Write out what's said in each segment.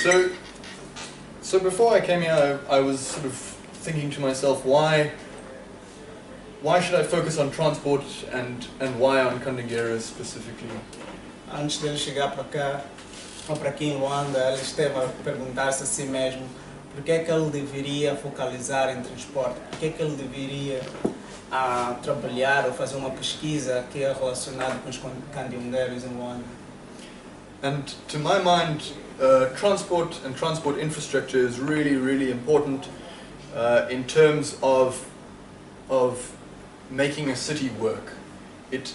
So, so before I came here, I was sort of thinking to myself, why should I focus on transport and why on Candegueira specifically? Antes dele chegar para cá, ou para aqui em Luanda, ele esteve a perguntar-se a si mesmo por que é que ele deveria focalizar em transporte, por que é que ele deveria trabalhar ou fazer uma pesquisa que é relacionada com os candeongueiros em Luanda. And to my mind, transport and transport infrastructure is really, really important in terms of making a city work. It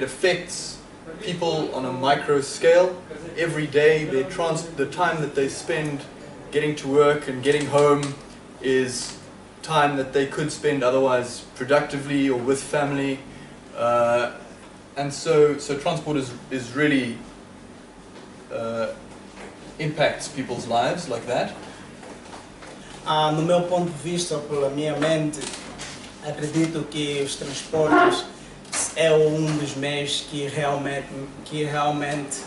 affects people on a micro scale. Every day, the time that they spend getting to work and getting home is time that they could spend otherwise productively or with family. And so transport is really impacts people's lives like that. No meu ponto de vista, ou pela minha mente, acredito que os transportes é dos meios que realmente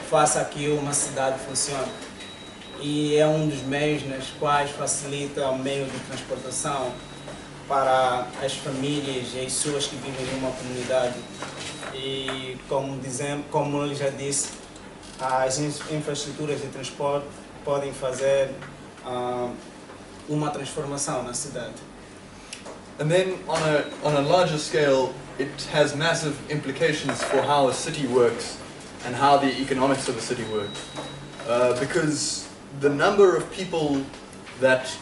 faça que uma cidade funcione. E é dos meios nos quais facilita o meio de transportação para as famílias e as pessoas que vivem em uma comunidade. E como ele já disse, as infraestruturas de transporte podem fazer uma transformação na cidade. And then on a larger scale, it has massive implications for how a city works and how the economics of a city work. Because the number of people that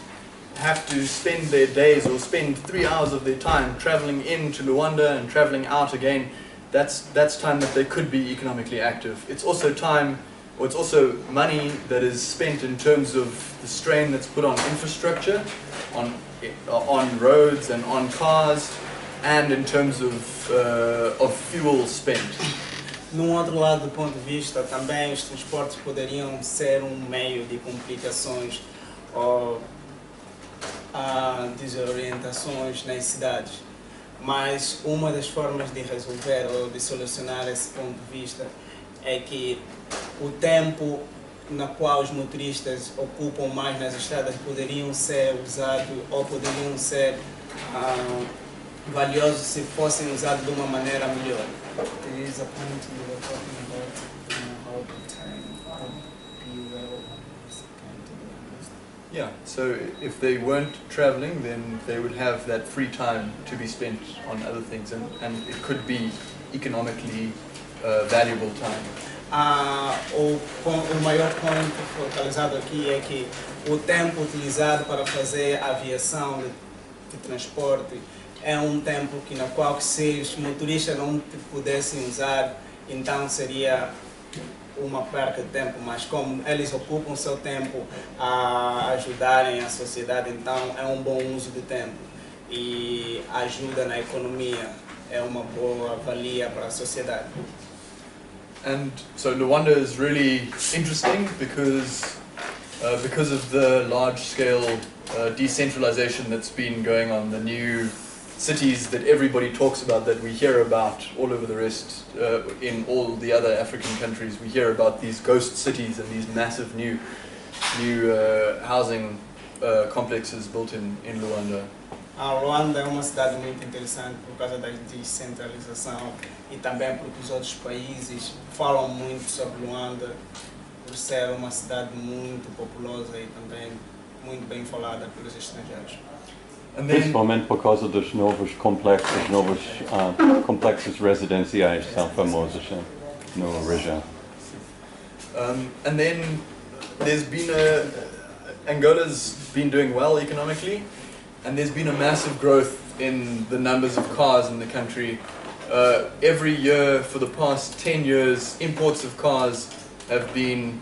have to spend their days or spend 3 hours of their time traveling into Luanda and traveling out again, that's time that they could be economically active. It's also time, or it's also money that is spent in terms of the strain that's put on infrastructure, on roads and on cars, and in terms of fuel spent. Num outro lado do ponto de vista, também os transportes poderiam ser meio de complicações ou desorientações nas cidades. Mas uma das formas de resolver ou de solucionar esse ponto de vista é que o tempo na qual os motoristas ocupam mais nas estradas poderiam ser usados ou poderiam ser valiosos se fossem usados de uma maneira melhor. There is a point you were talking about how the time would be well spent. Yeah, so if they weren't traveling, then they would have that free time to be spent on other things, and it could be economically valuable time. O maior ponto focalizado aqui é que o tempo utilizado para fazer aviação de transporte é tempo na qual se os motoristas não pudessem usar, então seria uma perca de tempo, mas como eles ocupam seu tempo a ajudarem a sociedade, então é bom uso de tempo e ajuda na economia, é uma boa valia para a sociedade. And so Luanda is really interesting because of the large-scale decentralization that's been going on, the new cities that everybody talks about, that we hear about all over the rest, in all the other African countries. We hear about these ghost cities and these massive new housing complexes built in Luanda. Luanda é uma cidade muito interessante por causa da descentralização e também porque os outros países falam muito sobre Luanda por ser uma cidade muito populosa e também muito bem falada pelos estrangeiros. Principalmente por causa dos novos complexos residenciais são famosos na região. And then there's been Angola's been doing well economically, and there's been a massive growth in the numbers of cars in the country. Every year for the past 10 years, imports of cars have been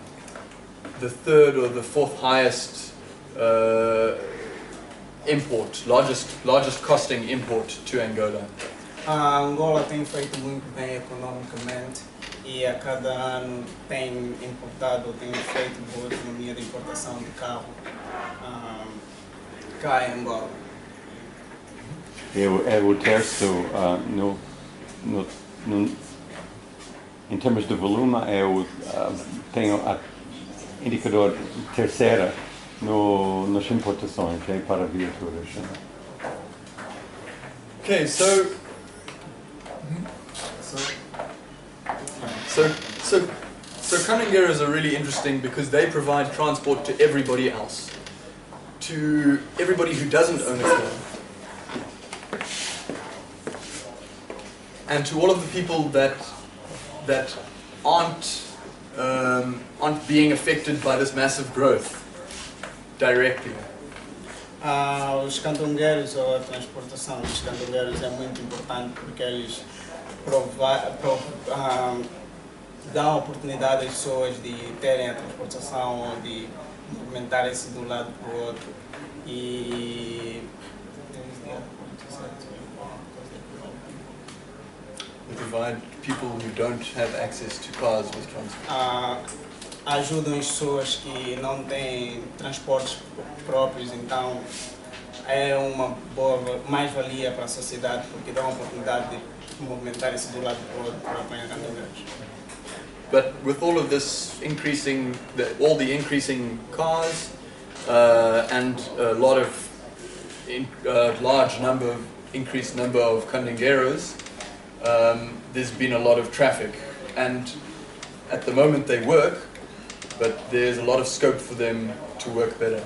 the third or the fourth highest largest costing import to Angola. Angola tem feito muito bem economicamente e a cada ano tem feito boa economia de importação de carro cá em Angola. É o terço, em termos de volume, tem indicador terceira nas importações, aí para viaturas. Okay, so Kanangeras are really interesting because they provide transport to everybody else, to everybody who doesn't own a car, and to all of the people that aren't being affected by this massive growth directly. Os candongueiros, ou a transportação dos candongueiros é muito importante porque eles dão oportunidade às pessoas de terem a transportação ou de movimentarem-se de um lado para o outro. E They provide people who don't have access to cars with transport. Ajudam as pessoas que não têm transportes próprios, então é uma boa mais-valia para a sociedade porque dá uma oportunidade de movimentarem-se de um lado para o outro para apanhar candongeiros. But with all of this increasing, all the increasing cars and a lot of increased number of candongueiros, there's been a lot of traffic, and at the moment they work, but there's a lot of scope for them to work better.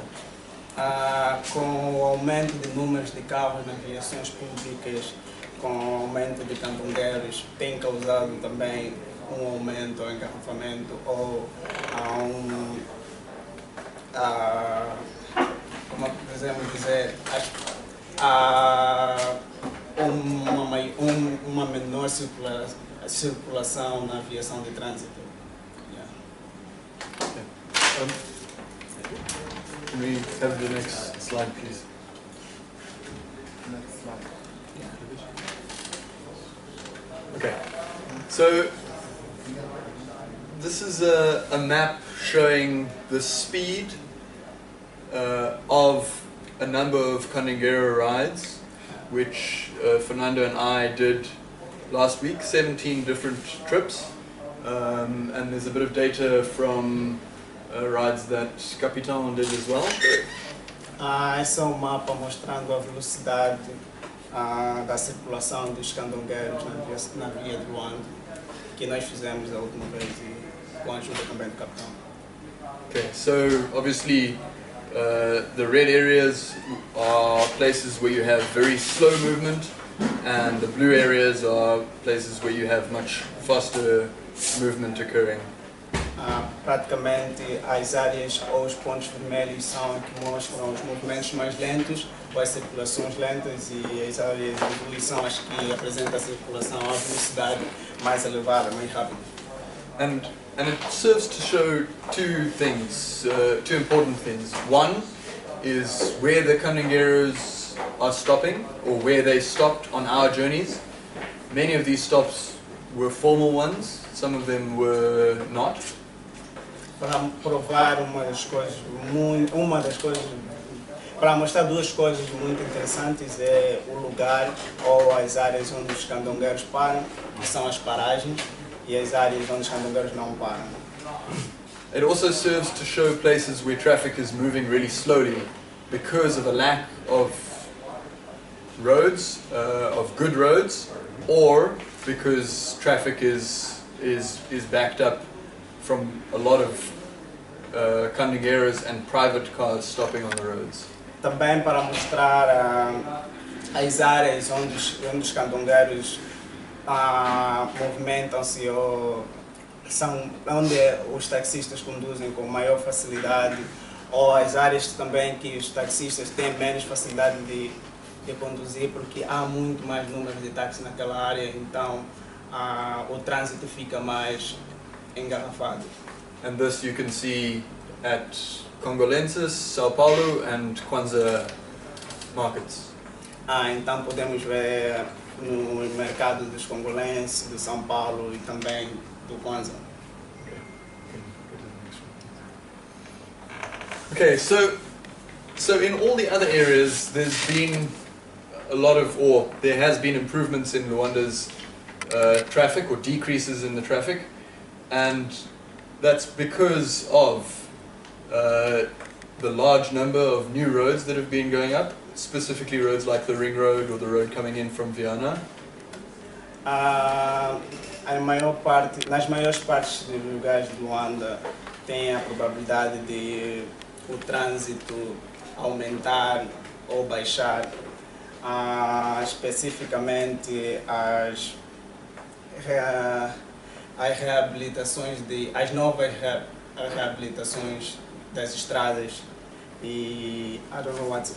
Com o aumento de números de carros nas viações públicas, com o aumento de candongueiros, tem causado também um aumento ao engarrafamento ou como podemos dizer, uma menor circulação na aviação de trânsito. Can we have the next slide, please? Next slide. Okay, so this is a map showing the speed of a number of Canninguera rides, which Fernando and I did last week, 17 different trips, and there's a bit of data from rides that Capitão did as well. Esse é um mapa mostrando a velocidade da circulação dos candongueiros na via de Luanda, que nós fizemos a última vez e com a ajuda também do capitão. Okay, so obviously the red areas are places where you have very slow movement, and the blue areas are places where you have much faster movement occurring. Praticamente as áreas ou os pontos vermelhos são que mostram os movimentos mais lentos ou as circulações lentas, e as áreas de ebulição as que apresentam a circulação à velocidade mais elevada, mais rápida. And it serves to show two things, two important things. One is where the Canningueiros are stopping, or where they stopped on our journeys. Many of these stops were formal ones, some of them were not. Para provar para mostrar duas coisas muito interessantes, é o lugar ou as áreas onde os candongueiros param, que são as paragens, e as áreas onde os candongueiros não param. It also serves to show places where traffic is moving really slowly because of a lack of roads, of good roads, or because traffic is backed up from a lot of Canningueiras and private cars stopping on the roads. Também para mostrar as áreas onde os candongueiros movimentam-se ou são onde os taxistas conduzem com maior facilidade, ou as áreas também que os taxistas têm menos facilidade de conduzir porque há muito mais número de táxis naquela área, então o trânsito fica mais engarrafado. And this you can see at Congolenses, Sao Paulo and Kwanzaa markets. Então podemos ver no mercado dos congolenses, de São Paulo e também do Kwanzaa. Okay, so in all the other areas there's been a lot of, or there has been improvements in Luanda's traffic, or decreases in the traffic, and that's because of the large number of new roads that have been going up, specifically roads like the Ring Road or the road coming in from Vienna. Nas maiores partes dos lugares de Luanda tem a probabilidade de o trânsito aumentar ou baixar, especificamente as novas reabilitações das estradas e I don't know what's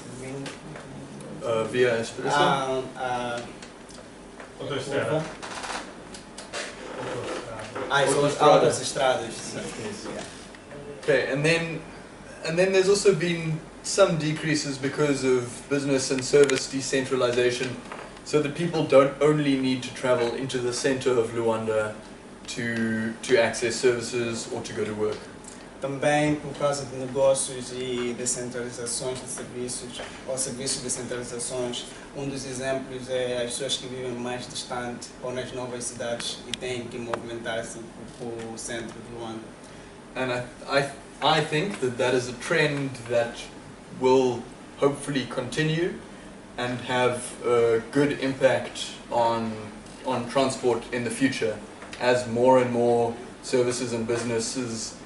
Via Expressa. Autoestrada. Outras estradas. Okay, and then there's also been some decreases because of business and service decentralization, so that people don't only need to travel into the center of Luanda to access services or to go to work. Também por causa de negócios e descentralizações de serviços ou serviços de descentralizações, dos exemplos é as pessoas que vivem mais distante ou nas novas cidades e têm que movimentar-se para o centro de Luanda. And I think that is a trend that will hopefully continue and have a good impact on transport in the future, as more and more services and businesses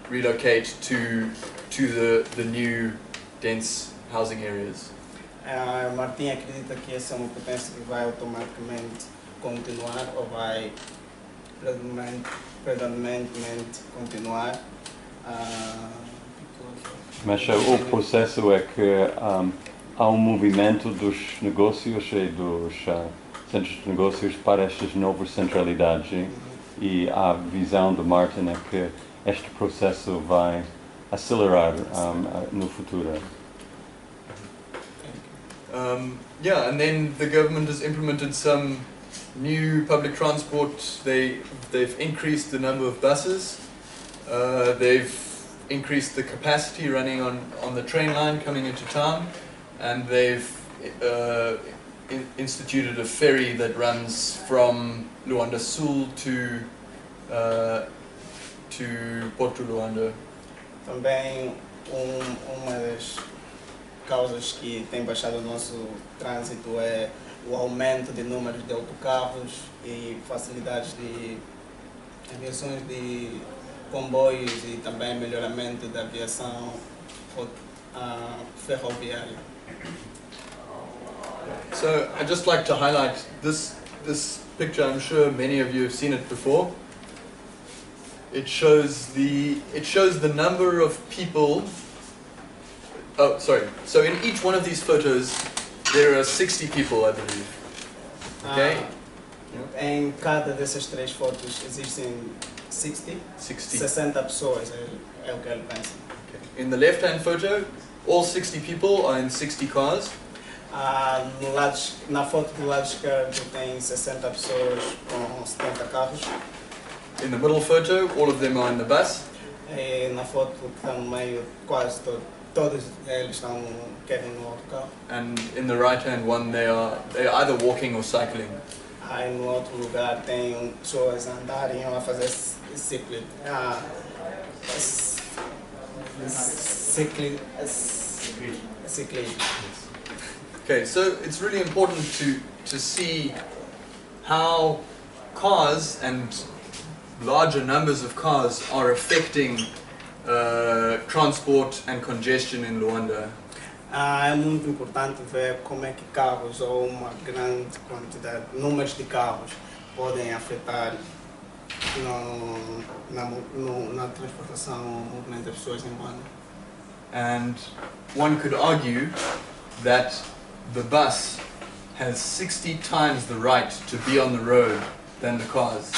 relocate to the new dense housing areas. Martim acredita que essa é uma potência que vai automaticamente continuar ou vai predominantemente continuar. Mas o processo é que há movimento dos negócios e dos centros de negócios para estas novas centralidades e a visão de Martin é que este processo vai acelerar no futuro. Yeah, and then the government has implemented some new public transport. They've increased the number of buses. They've increased the capacity running on the train line coming into town, and they've instituted a ferry that runs from Luanda Sul to Porto Luanda. Também uma das causas que tem baixado o nosso trânsito é o aumento de números de autocarros e facilidades de aviações de comboios e também melhoramento da aviação ferroviária. So I'd just like to highlight this picture. I'm sure many of you have seen it before. It shows the number of people. Oh, sorry. So in each one of these photos, there are 60 people, I believe. Okay. Em cada dessas três fotos existem 60 pessoas, é o que ele pensa. Okay. In the left-hand photo, all 60 people are in 60 cars. Na foto do lado esquerdo tem 60 pessoas com 70 carros. In the middle photo, all of them are in the bus. E na foto que está no meio, quase todos eles querem no autocarro. And in the right-hand one, they are either walking or cycling. Aí no outro lugar tem pessoas a andarem ou a fazer ciclismo. Okay, so it's really important to see how cars and larger numbers of cars are affecting transport and congestion in Luanda. É muito importante ver como é que carros ou uma grande quantidade, números de carros podem afetar na transportação, movimento das pessoas em Luanda. And one could argue that the bus has 60 times the right to be on the road than the cars.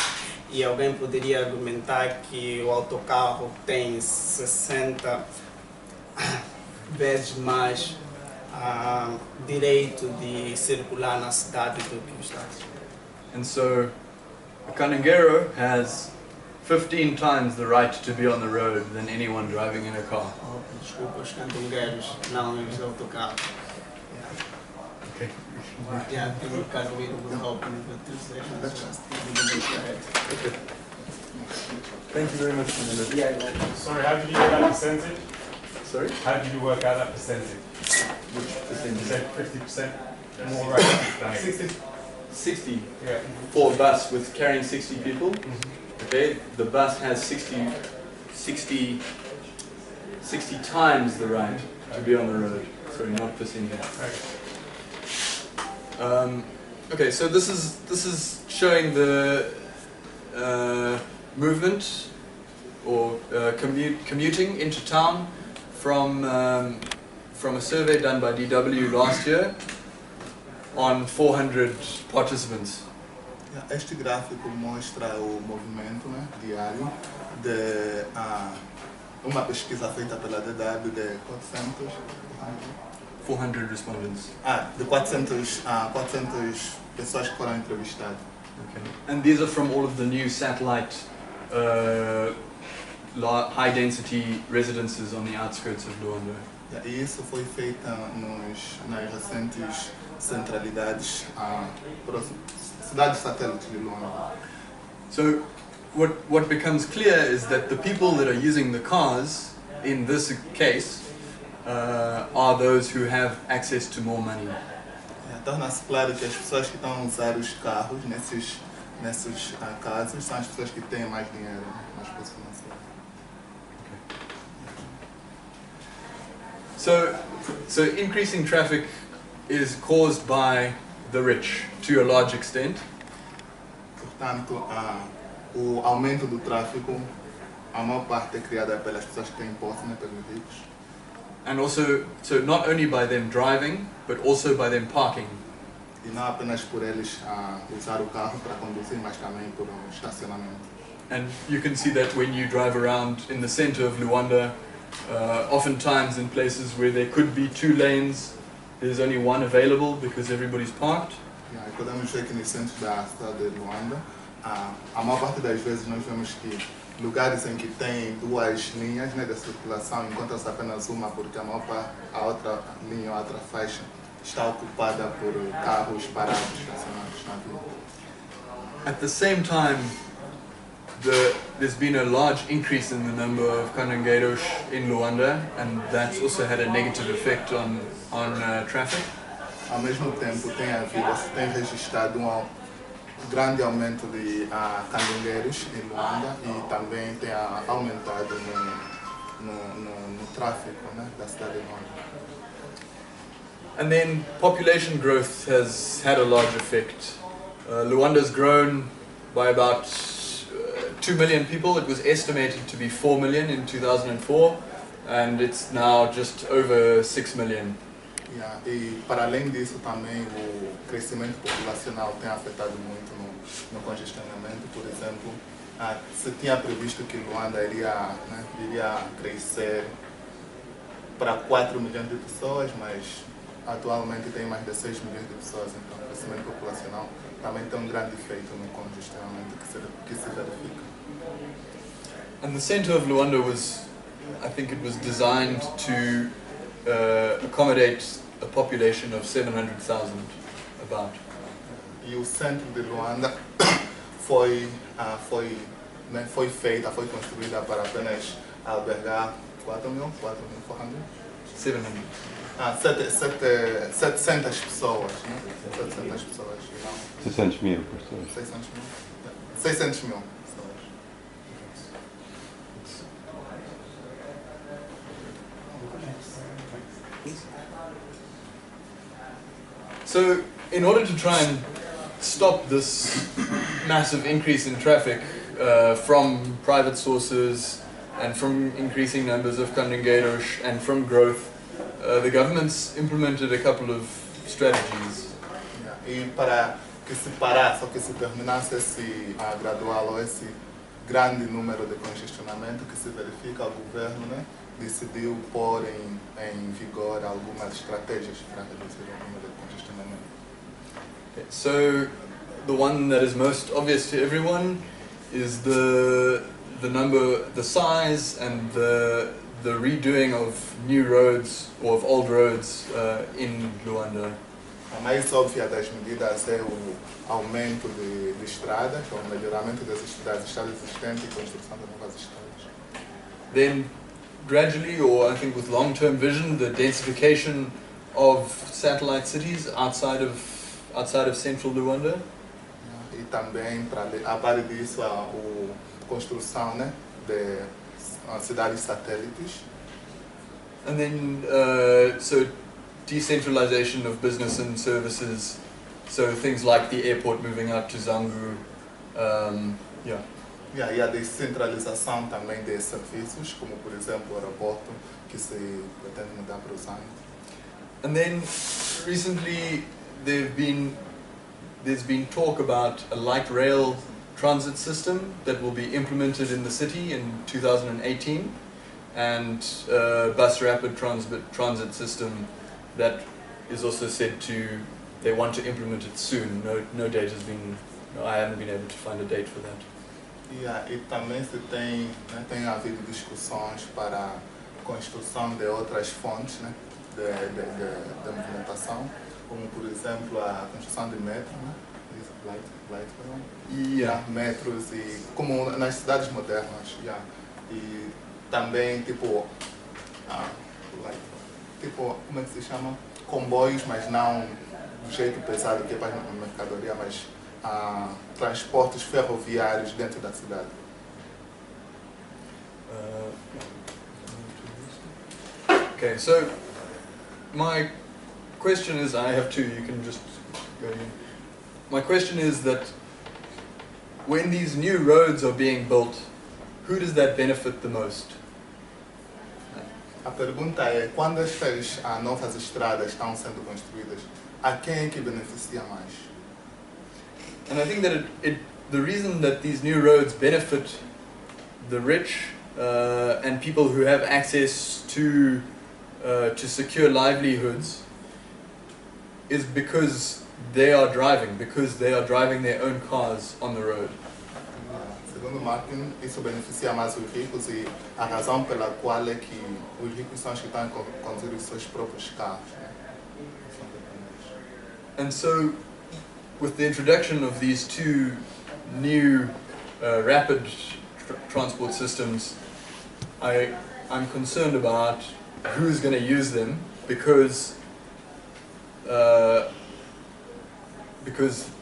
E alguém poderia argumentar que o autocarro tem 60 vezes mais direito de circular na cidade do que o Estado. And so a Cananguero has 15 times the right to be on the road than anyone driving in a car. Desculpa, os cantongueiros, não os autocarros. Okay. Yeah, I think because we will help in the translation. Just Thank you very much, Fernando. Yeah, Sorry, how did you get that percentage? Sorry? How did you work out that percentage? Which You percentage? said 50% more right? 60 Yeah. for a bus with carrying 60 people. Mm-hmm. Okay, the bus has 60 times the right to be on the road. Sorry, not percentage. Okay, so this is showing the movement or commuting into town from a survey done by DW last year on 400 participants. Este gráfico mostra o movimento, né, diário de uma pesquisa feita pela DW de 400 respondents. de 400 pessoas que foram entrevistadas. Okay. And these are from all of the new satellite high-density residences on the outskirts of Luanda. E isso foi feito nas recentes centralidades, cidades satélites de Luanda. So what becomes clear is that the people that are using the cars in this case are those who have access to more money. Torna-se claro que as pessoas que estão a usar os carros nesses casos são as pessoas que têm mais dinheiro, mais poder financeiro. So increasing traffic is caused by the rich to a large extent. Portanto, o aumento do tráfego, a maior parte é criada pelas pessoas que têm posse, né, pelos ricos. And also, so not only by them driving, but also by them parking. E não apenas por eles usar o carro para conduzir, mas também por estacionamento. And you can see that when you drive around in the center of Luanda, oftentimes in places where there could be 2 lanes, there's only one available because everybody's parked. Podemos ver que no centro da cidade de Luanda, a maior parte das vezes nós vemos que lugares em que tem 2 linhas, né, de circulação, encontra-se apenas uma porque a outra linha ou a outra faixa está ocupada por carros parados, estacionados na via. At the same time, there's been a large increase in the number of canangeiros in Luanda, and that's also had a negative effect on traffic. Ao mesmo tempo, tem registrado grande aumento de canangeiros em Luanda e também tem aumentado no tráfego, né, da cidade de Luanda. And then population growth has had a large effect. Luanda's grown by about 2 million people. It was estimated to be 4 million in 2004, and it's now just over 6 million. E para além disso também o crescimento populacional tem afetado muito no congestionamento. Por exemplo, se tinha previsto que Luanda iria crescer para 4 milhões de pessoas, mas atualmente tem mais de 6 milhões de pessoas, então o crescimento populacional também tem grande efeito no congestionamento que se verifica. And the center of Luanda I think it was designed to accommodate a population of 700,000, about. E o centro de Luanda foi construída para apenas albergar 4.400? 700. 700 pessoas, né? 700 pessoas, não. 600 mil pessoas. 600 mil pessoas. So, in order to try and stop this massive increase in traffic from private sources and from increasing numbers of canangeiros and from growth, the government's implemented a couple of strategies. E para que se parasse ou que se terminasse esse gradual ou esse grande número de congestionamento que se verifica, o governo, né, decidiu pôr em vigor algumas estratégias para reduzir o número de congestionamento. Okay, so the one that is most obvious to everyone is the size and the redoing of new roads or of old roads in Luanda. A mais óbvia das medidas é o aumento de estradas, o melhoramento das estradas existentes e construção de novas estradas. Then gradually, or I think with long-term vision, the densification of satellite cities outside of central Luanda. E também, a par disso, a construção, né, de cidades satélites. And then, so decentralization of business and services, so things like the airport moving out to Zangu, yeah. E aí a descentralização também de serviços, como por exemplo o aeroporto, que se pretende mudar para o Zangu. And then, recently, there's been talk about a light rail transit system that will be implemented in the city in 2018, and bus rapid transit system that is also said they want to implement it soon. No date has been, I haven't been able to find a date for that. E também se tem, né, tem havido discussões para a construção de outras fontes, né, de movimentação, como por exemplo a construção de metro, né, metros, e como nas cidades modernas, e também tipo, como é que se chama? Comboios, mas não do jeito pesado que é para a mercadoria, mas transportes ferroviários dentro da cidade. Okay, so my question is, I have two, you can just go in. My question is that when these new roads are being built, who does that benefit the most? A pergunta é, quando estas novas estradas estão sendo construídas, a quem é que beneficia mais? And I think that the reason that these new roads benefit the rich and people who have access to secure livelihoods is because they are driving their own cars on the road. Segundo Martin, isso beneficia mais os ricos, e a razão pela qual é que os ricos são os que estão a conduzir os seus próprios carros. And so, with the introduction of these two new rapid transport systems, I'm concerned about who's going to use them, because the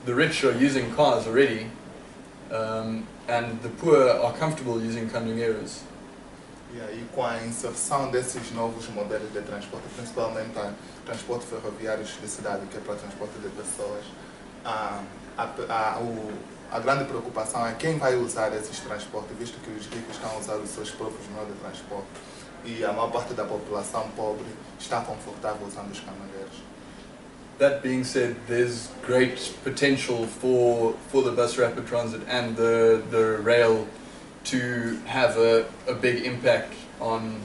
rich are using cars already, and the poor are comfortable using caminhoneiros. E aí, com a inserção desses novos modelos de transporte, principalmente transporte ferroviário de cidade, que é para transporte de pessoas, a grande preocupação é quem vai usar esses transportes, visto que os ricos estão a usar os seus próprios meios de transporte e a maior parte da população pobre está confortável usando os caminhoneiros. That being said, there's great potential for the bus rapid transit and the rail to have a big impact on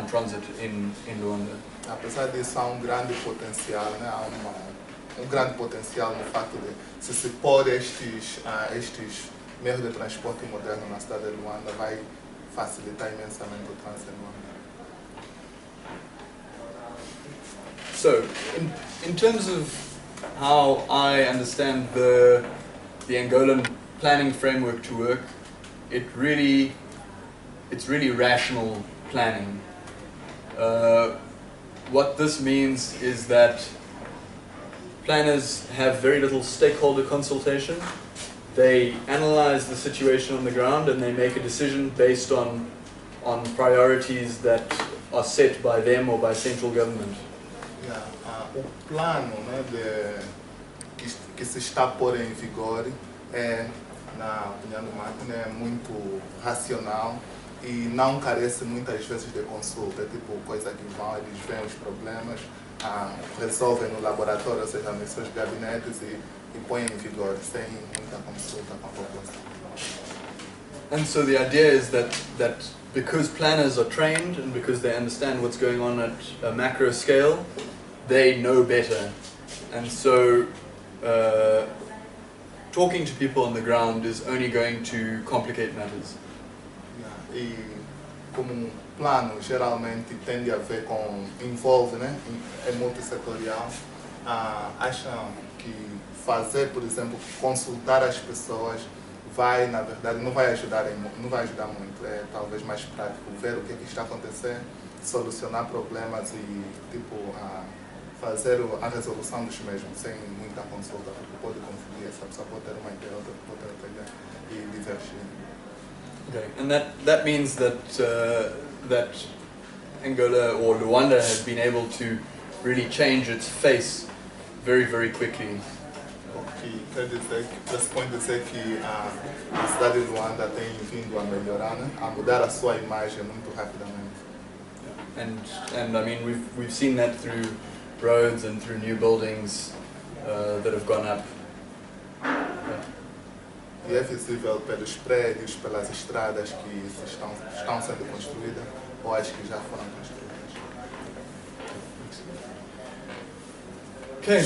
transit in Luanda. Apesar disso, há grande potencial, né? Há grande potencial no facto de se pôr estes meios de transporte moderno na cidade de Luanda, vai facilitar imensamente o trânsito em Luanda. So, in terms of how I understand the Angolan planning framework to work, it's really rational planning. What this means is that planners have very little stakeholder consultation. They analyze the situation on the ground and they make a decision based on priorities that are set by them or by central government. O plano, né, que se está a pôr em vigor na opinião do Martin, é muito racional e não carece muitas vezes de consulta. É tipo coisa que vão, eles veem os problemas, resolvem no laboratório, ou seja, nos seus gabinetes e põem em vigor, sem muita consulta com a população. And so the idea is that because planners are trained and because they understand what's going on at a macro scale, they know better. And so talking to people on the ground is only going to complicate matters. E como plano geralmente tende a ver envolve, né, é multissetorial acham que fazer, por exemplo, consultar as pessoas vai, na verdade, não vai ajudar muito. É talvez mais prático ver o que está acontecendo, solucionar problemas e tipo fazer a resolução dos mesmos sem muita consulta, porque pode confundir, essa pessoa pode ter uma ideia, outra pode ter outra ideia e divergir. Okay, and that means that that Angola or Luanda has been able to really change its face very, very quickly. Que quer dizer, pressupõe dizer que a cidade de Luanda tem vindo a melhorar, né? A mudar a sua imagem muito rapidamente. And I mean we've seen that through roads and through new buildings that have gone up. E é visível pelos prédios, pelas estradas que estão sendo construídas ou as que já foram construídas. Okay,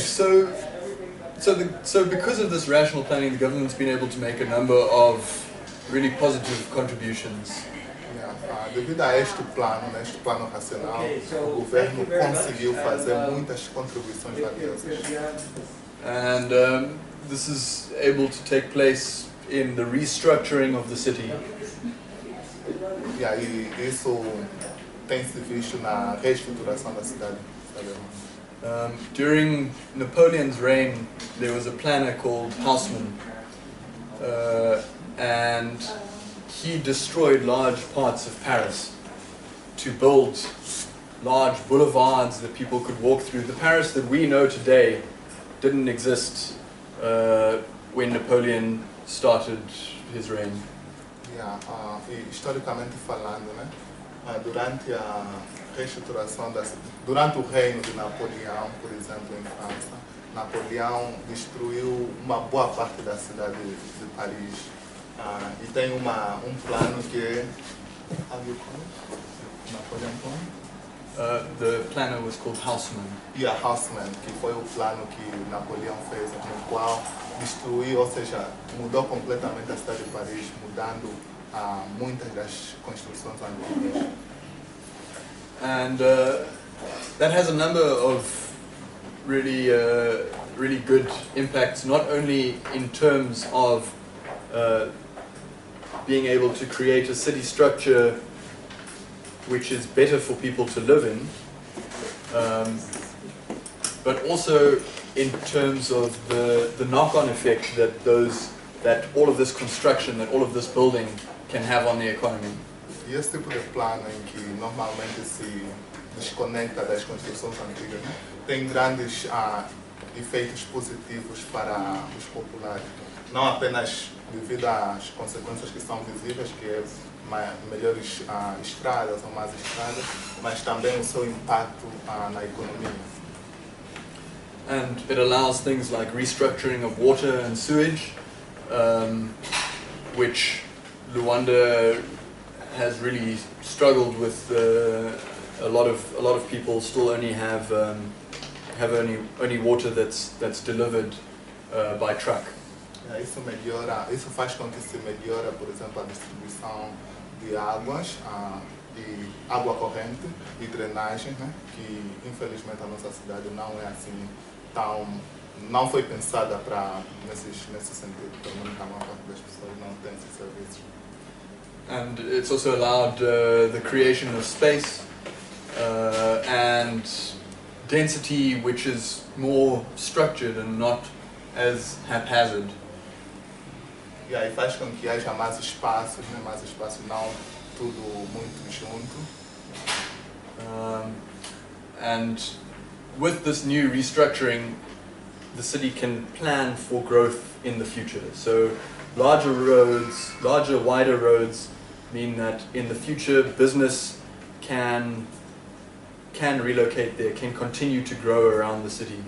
so because of this rational planning, the government's been able to make a number of really positive contributions. Devido a este plano racional, o governo conseguiu fazer muitas contribuições valiosas. And this is able to take place in the restructuring of the city. E aí isso tem se visto na reestruturação da cidade. During Napoleon's reign, there was a planner called Haussmann, and he destroyed large parts of Paris to build large boulevards that people could walk through. The Paris that we know today didn't exist when Napoleon started his reign. Historicamente falando, né, durante a reestruturação durante o reino de Napoleão, por exemplo, em França, Napoleão destruiu uma boa parte da cidade de Paris. E tem um plano que é Napoleon plan? The planner was called Haussmann. Haussmann, que foi o plano que Napoleão fez, no qual destruiu, ou seja, mudou completamente a cidade de Paris, mudando muitas das construções antigas. And that has a number of really, really good impacts, not only in terms of being able to create a city structure which is better for people to live in, but also in terms of the knock-on effect that all of this construction, that all of this building can have on the economy. E esse tipo de plano em que normalmente se desconecta das construções antigas, né, tem grandes efeitos positivos para os populares. Não apenas devido às consequências que são visíveis, que é melhores estradas ou mais estradas, mas também o seu impacto na economia. And it allows things like restructuring of water and sewage, which Luanda has really struggled with. A lot of people still only have only water that's delivered by truck. Isso faz com que se melhore, por exemplo, a distribuição de águas, e água corrente e drenagem, né, que infelizmente a nossa cidade não é assim não foi pensada para nesse sentido, pelo menos a maior parte das pessoas não tem esses serviços. And it's also allowed the creation of space and density which is more structured and not as haphazard. E aí faz com que haja mais espaços, né? Mais espaço, não tudo muito junto. And with this new restructuring, the city can plan for growth in the future. So larger roads, wider roads mean that in the future business can relocate there, can continue to grow around the city.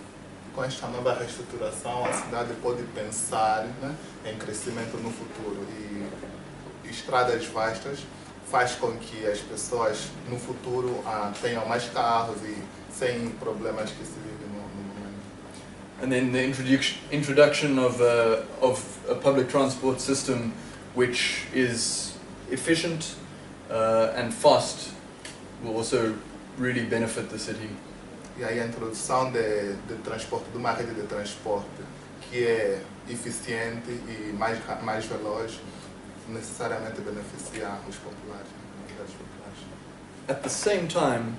Com esta nova reestruturação, a cidade pode pensar, né, em crescimento no futuro, e estradas vastas faz com que as pessoas no futuro tenham mais carros e sem problemas que se vivem no momento. And then the introduction of a public transport system which is efficient and fast will also really benefit the city. E aí a introdução de transporte, de uma rede de transporte que é eficiente e mais veloz, necessariamente beneficia os populares, as populares. At the same time,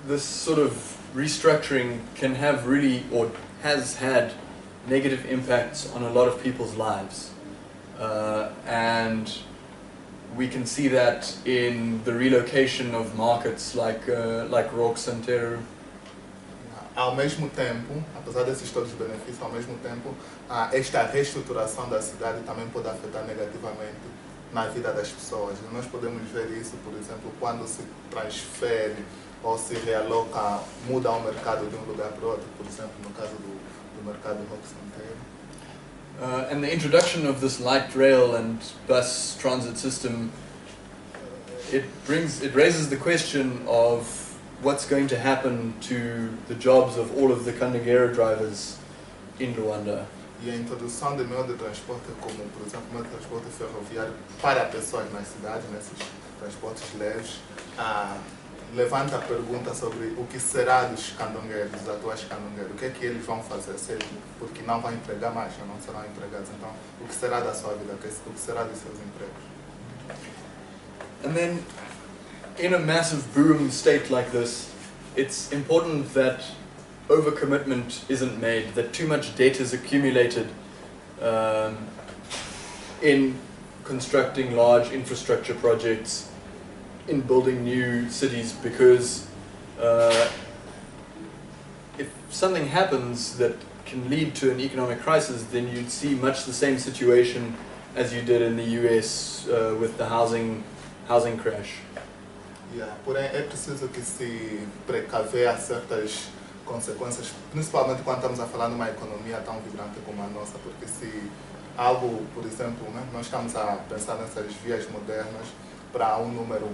this sort of restructuring can have really, or has had, negative impacts on a lot of people's lives. And we can see that in the relocation of markets like Roque Santeiro. Ao mesmo tempo, apesar desses todos os benefícios, ao mesmo tempo, esta reestruturação da cidade também pode afetar negativamente na vida das pessoas. Nós podemos ver isso, por exemplo, quando se transfere ou se realoca, muda o mercado de um lugar para o outro, por exemplo, no caso do mercado de Roque Santeiro. And the introduction of this light rail and bus transit system, it raises the question of what's going to happen to the jobs of all of the Kandangera drivers in Luanda. E a introdução de meios de transporte, como por exemplo o meio de transporte ferroviário para pessoas nas cidades, nesses transportes leves, levanta a pergunta sobre o que será dos candongueiros, dos atuais candongueiros, o que é que eles vão fazer, porque não vão empregar mais, não serão empregados. Então, o que será da sua vida, o que será dos seus empregos? And then, in a massive boom state like this, it's important that overcommitment isn't made, that too much debt is accumulated in constructing large infrastructure projects, in building new cities, because if something happens that can lead to an economic crisis, then you'd see much the same situation as you did in the US with the housing crash. Porém, é preciso que se precaver a certas consequências, principalmente quando estamos a falar de uma economia tão vibrante como a nossa, porque se algo, por exemplo, nós estamos a pensar nessas vias modernas para um número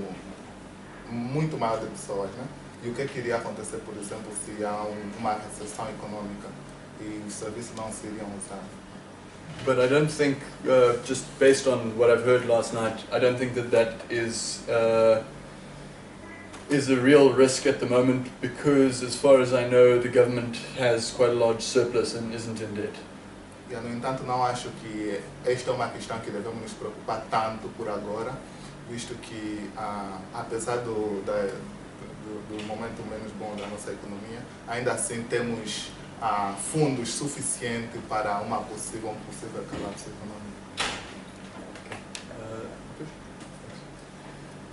muito maior de pessoas, e o que iria acontecer, por exemplo, se há uma recessão econômica e os serviços não se iriam usar? But I don't think, just based on what I've heard last night, I don't think that is a real risk at the moment, because as far as I know, the government has quite a large surplus and isn't in debt. No entanto, não acho que esta é uma questão que devemos nos preocupar tanto por agora, visto que, apesar do momento menos bom da nossa economia, ainda assim temos fundos suficientes para um possível colapso econômico.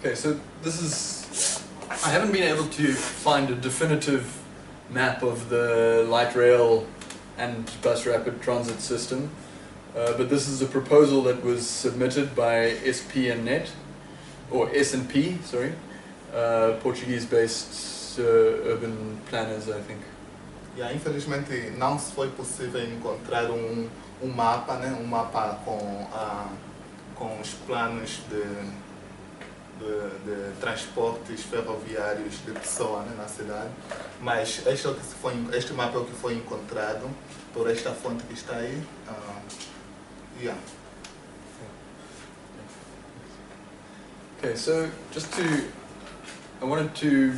Okay, so this is, I haven't been able to find a definitive map of the light rail and bus rapid transit system, but this is a proposal that was submitted by SP&Net, or S&P, sorry, Portuguese-based urban planners, I think. Infelizmente não foi possível encontrar um mapa, um mapa com os planos de transportes ferroviários de pessoa, na cidade, mas este mapa é o que foi encontrado por esta fonte que está aí. Okay, so I wanted to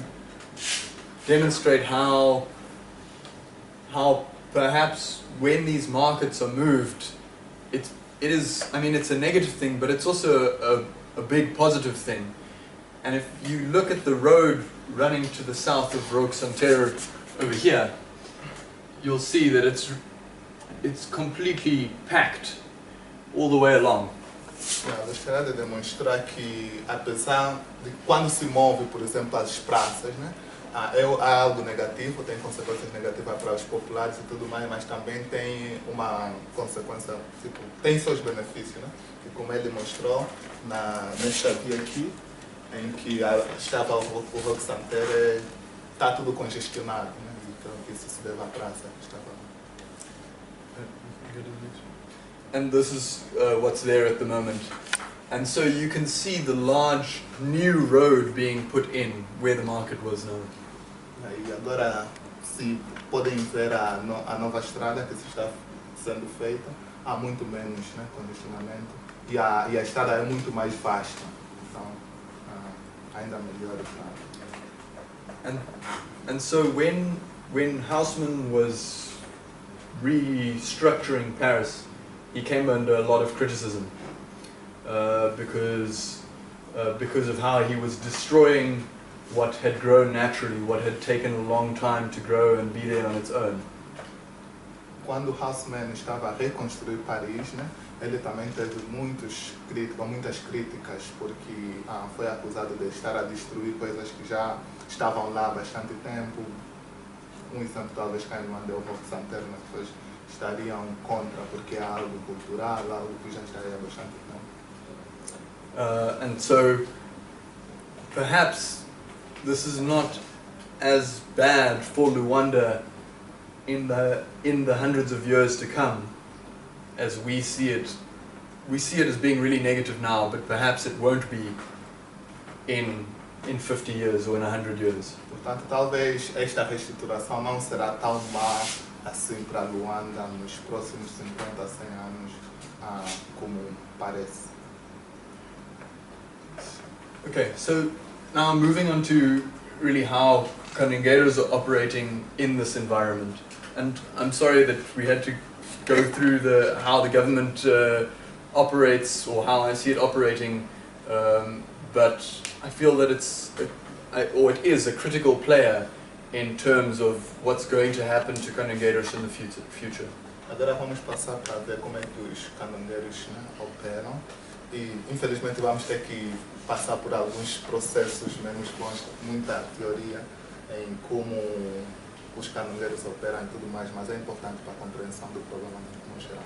demonstrate how perhaps when these markets are moved, it's a negative thing, but it's also a big positive thing. And if you look at the road running to the south of Roque Santeiro over here, you'll see that it's completely packed all the way along. Eu gostaria de demonstrar que, apesar de quando se move, por exemplo, as praças, é algo negativo, tem consequências negativas para os populares e tudo mais, mas também tem uma consequência, tem seus benefícios, que como ele mostrou nesta via aqui, em que estava o Roque Santeiro, está tudo congestionado, então isso se deve à praça que estava lá. And this is what's there at the moment. And so you can see the large new road being put in where the market was now. E agora, se podem ver a nova estrada que se está sendo feita, há muito menos congestionamento e a estrada é muito mais vasta, então ainda melhor. And so when Haussmann was restructuring Paris, he came under a lot of criticism because of how he was destroying what had grown naturally, what had taken a long time to grow and be there on its own. Quando Haussmann estava a reconstruir Paris, né, ele também teve muitas críticas porque foi acusado de estar a destruir coisas que já estavam lá há bastante tempo. Exemplo talvez cá em Luanda é o Morro Santerno, as pessoas estariam contra porque é algo cultural, algo que já estaria há bastante tempo. And so perhaps this is not as bad for Luanda in the hundreds of years to come as we see it. We see it as being really negative now, but perhaps it won't be in 50 years or in 100 years. Portanto, talvez esta reestruturação não será tão má assim para Luanda nos próximos 50, 100 anos como parece. Okay, so now moving on to really how caminhoneiros are operating in this environment. And I'm sorry that we had to go through how the government operates or how I see it operating, but I feel that it is a critical player in terms of what's going to happen to caminhoneiros in the future. Agora vamos passar para ver como é que os caminhoneiros, né, operam e infelizmente vamos ter que passar por alguns processos menos bons, muita teoria em como os caminhoneiros operam e tudo mais, mas é importante para a compreensão do problema no geral.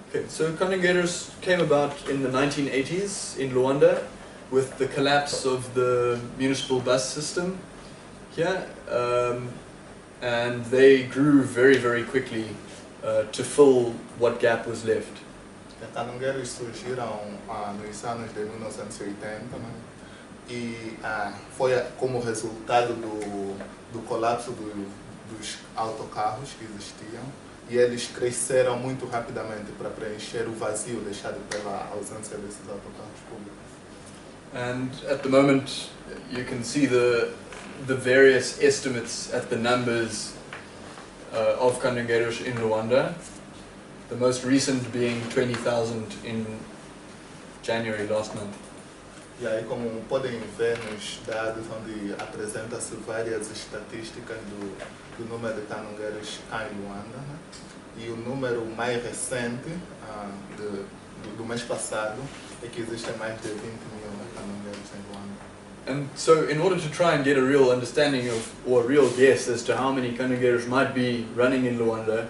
Okay, so caminhoneiros came about in the 1980s in Luanda with the collapse of the municipal bus system here, and they grew very, very quickly to fill what gap was left. Os caminhoneiros surgiram nos anos de 1980, né? E foi como resultado do colapso dos autocarros que existiam, e eles cresceram muito rapidamente para preencher o vazio deixado pela ausência desses autocarros públicos. And at the moment you can see the various estimates at the numbers of caminhoneiros in Luanda, the most recent being 20,000 in January last month. E aí, como podem ver nos dados, onde apresenta-se várias estatísticas do número de caminhoneiros cá em Luanda, né? E o número mais recente do mês passado é que existem mais de 20 mil caminhoneiros em Luanda. And so in order to try and get a real understanding of, or a real guess as to how many caminhoneiros might be running in Luanda,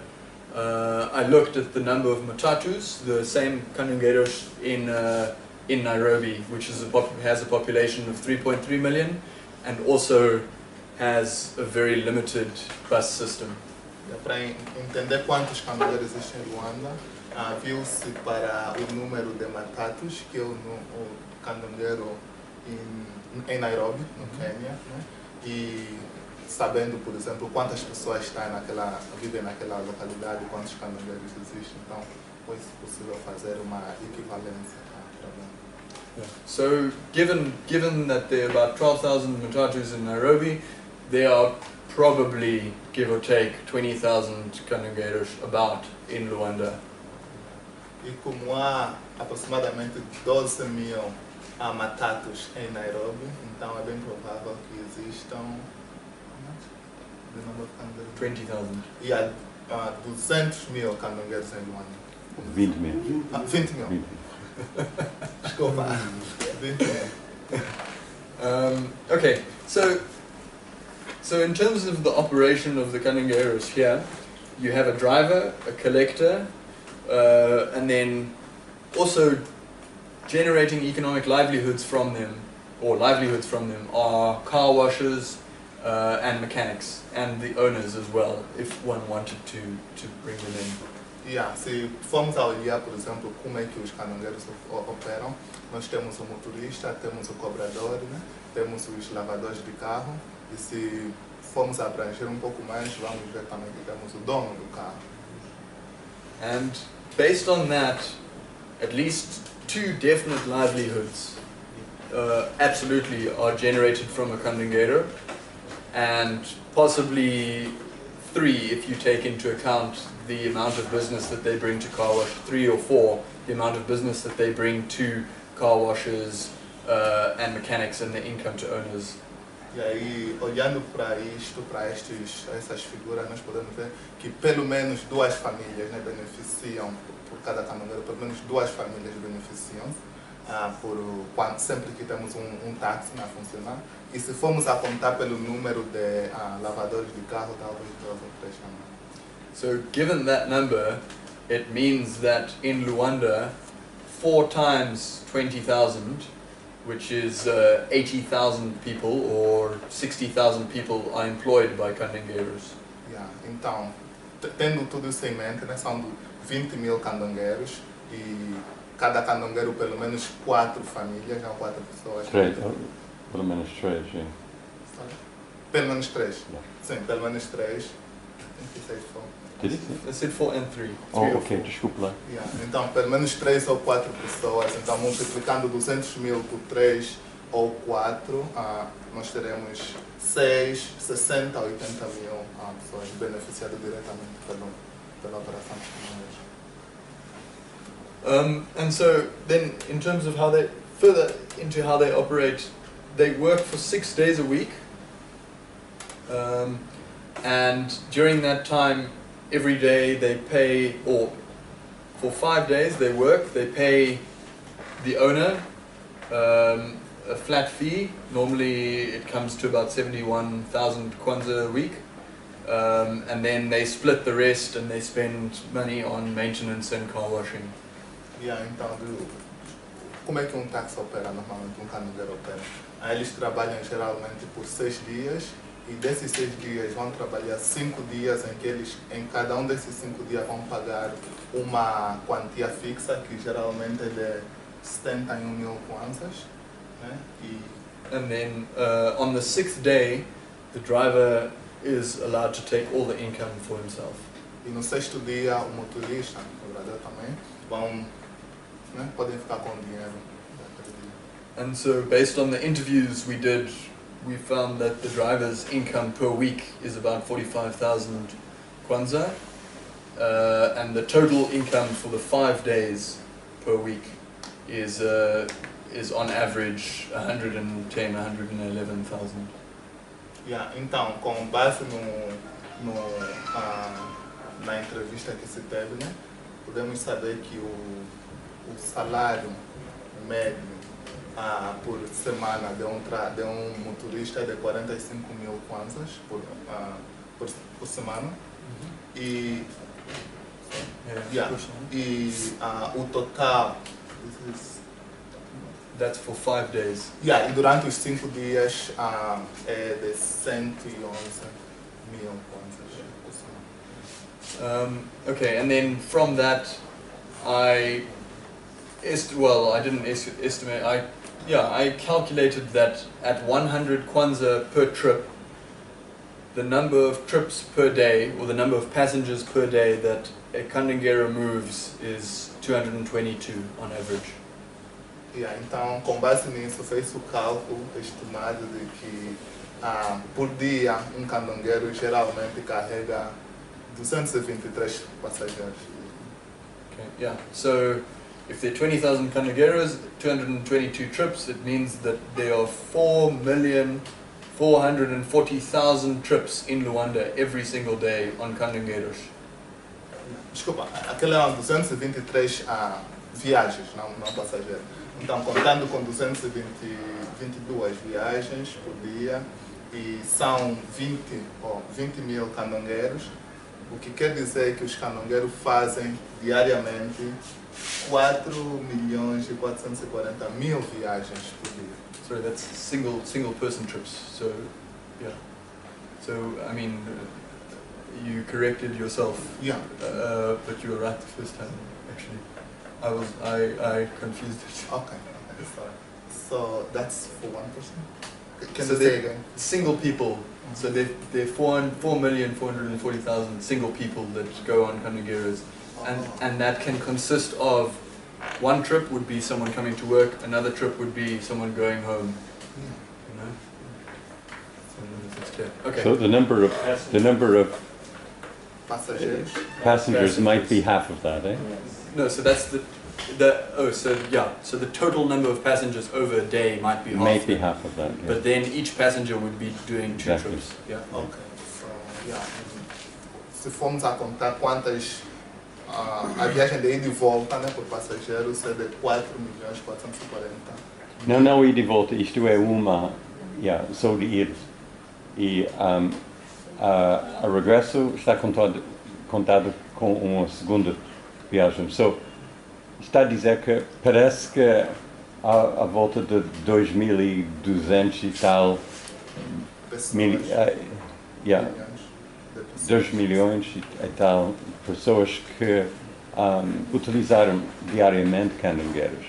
I looked at the number of matatus, the same caminhoneiros in Nairobi, which has a population of 3.3 million and also has a very limited bus system. Para entender quantos caminhoneiros existem em Luanda, viu-se para o número de matatus, que é o caminhoneiro em Nairobi, no Quênia, né? E sabendo, por exemplo, quantas pessoas vivem naquela localidade, quantos caminhoneiros existem, então foi possível fazer uma equivalência. Yeah. So given that there are about 12,000 matatus in Nairobi, there are probably, give or take, 20,000 caminhoneiros about in Luanda. E como há aproximadamente 12 mil matatus em Nairobi, então é bem provável que existam 20,000. E há 200 mil caminhoneiros em Luanda. 20 mil. 20 mil. Desculpa. 20 mil. Okay, so in terms of the operation of the caminhoneiros here, you have a driver, a collector, and then also generating economic livelihoods from them are car washers and mechanics, and the owners as well, if one wanted to bring them in. Yeah, se formos a olhar, por exemplo, como é que os caminhoneiros operam, nós temos o motorista, temos o cobrador, né? Temos os lavadores de carro, e se formos a abranger um pouco mais, vamos ver também que temos o dono do carro. And based on that, at least two definite livelihoods absolutely are generated from a Kandangero, and possibly 3 if you take into account the amount of business that they bring to car wash, 3 or 4 the amount of business that they bring to car washes and mechanics and the income to owners. E aí, olhando para isto, para essas figuras, nós podemos ver que pelo menos 2 famílias, né, beneficiam por cada caminhoneiro, pelo menos 2 famílias beneficiam sempre que temos um táxi a funcionar. E se formos a contar pelo número de lavadores de carro, talvez 2 ou 3 também. So given that number, it means that in Luanda, 4 times 20,000, which is 80,000 people or 60,000 people are employed by Kandangeiros. Yeah. Então, tendo tudo isso em mente, né, são 20 mil candangueiros e cada candangueiro pelo menos 4 famílias, não 4 pessoas. 3, pelo menos 3, sim. Pelo menos 3. Yeah. Sim, pelo menos 3. Did it? I said 4 and 3. Oh, ok, desculpa lá. Yeah. Então, pelo menos 3 ou 4 pessoas. Então, multiplicando 200 mil por 3 ou 4, nós teremos 6, 60, 80 mil pessoas beneficiadas diretamente pela operação de caminhoneiros. And so then in terms of how they, further into how they operate, they work for 6 days a week. And during that time, every day they pay, or for 5 days they work, they pay the owner a flat fee. Normally it comes to about 71,000 kwanza a week. And then they split the rest and they spend money on maintenance and car washing. Yeah, então, como é que um táxi opera normalmente, um caminhoneiro opera? Eles trabalham geralmente por 6 dias. E desses 6 dias vão trabalhar 5 dias em que eles, em cada um desses 5 dias, vão pagar uma quantia fixa, que geralmente é de 71 mil kwanzas. Né? And then on the 6th day, the driver is allowed to take all the income for himself. E no 6º dia, o motorista, o cobrador também, podem ficar com o dinheiro daquele dia. And so based on the interviews we did, we found that the driver's income per week is about 45,000 kwanza, and the total income for the 5 days per week is on average 110, 111,000. Yeah, então, com base na entrevista que se teve, né, podemos saber que o salário médio por semana de um motorista é de 45 mil kwanzas por semana. E, o total, that's for 5 days. E durante os 5 dias é de 111 mil kwanzas por semana. Okay, and then from that, I didn't estimate. I calculated that at 100 kwanza per trip, the number of trips per day, or the number of passengers per day that a Kandangero moves is 222 on average. Então, com base nisso, fez o cálculo estimado de que por dia um candangueiro geralmente carrega 223 passageiros. Okay, yeah. So if there are 20,000 Kandangeros, 222 trips, it means that there are 4,440,000 trips in Luanda every single day on Kandangeros. Desculpa, aquele eram 223 viagens, não passageiros. Então, contando com 222 viagens por dia, e são 20 mil candangueiros, o que quer dizer que os candangueiros fazem diariamente 4.440.000 viagens por dia. Sorry, that's single person trips. So, yeah. So, I mean, you corrected yourself. Yeah. But you were right the first time, actually. I confused it. Okay, sorry. So that's for one person? Can So you say again? Single people. So there are 4,440,000 single people that go on Kandangeros. And that can consist of one trip would be someone coming to work, another trip would be someone going home. You know? So I don't know if it's clear. Okay. So the number of Passageiros. passengers might be half of that, eh? No, so that's so the total number of passengers over a day might be half. Maybe that. half of that. Yeah. But then each passenger would be doing two Exactly. trips. Yeah. Ok. So, yeah. Se formos a contar quantas a viagem de ida e volta, né, por passageiro, é de 4.440.000. Não ida e volta, isto é uma, só de ir. E a regresso está contado com uma segunda viagem. So, está a dizer que parece que à volta de 2.200 e tal, Pessoas, 2 milhões e tal pessoas que utilizaram diariamente caminhongueiros.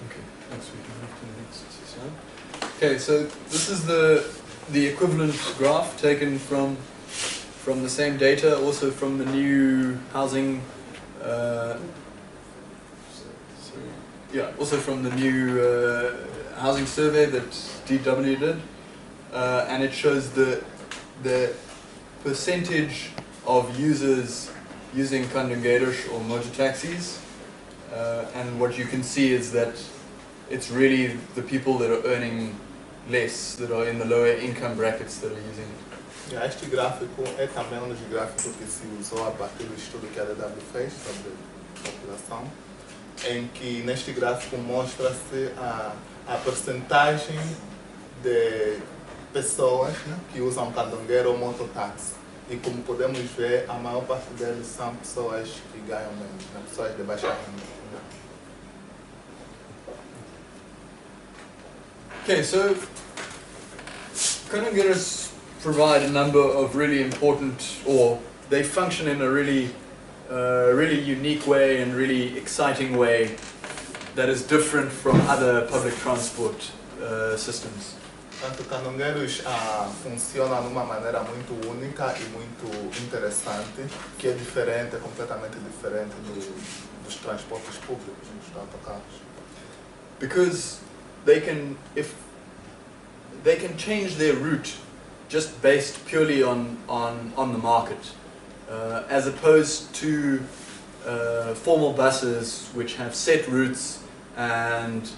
Okay. Next we can move to the next slide. Okay, so this is the equivalent graph taken from the same data, also from the new housing. Also from the new housing survey that DW did, and it shows the percentage of users using caminhongueiros or motor taxis, and what you can see is that it's really the people that are earning less, that are in the lower income brackets, that are using it. Este gráfico é também um dos gráficos que se usou a partir do estudo que a DW fez sobre a população, em que neste gráfico mostra-se a percentagem de pessoas, né, que usam caminhongueiro ou mototáxi. E como podemos ver, a maior parte deles são pessoas que ganham menos, né, pessoas de baixa renda. Okay, so caminhongueiros provide a number of really important, or they function in a really unique way and really exciting way that is different from other public transport systems. Portanto, caminhongueiros funcionam de uma maneira muito única e muito interessante, que é diferente, completamente diferente dos transportes públicos, dos autocarros. Because they can change their route just based purely on the market, as opposed to formal buses which have set routes, and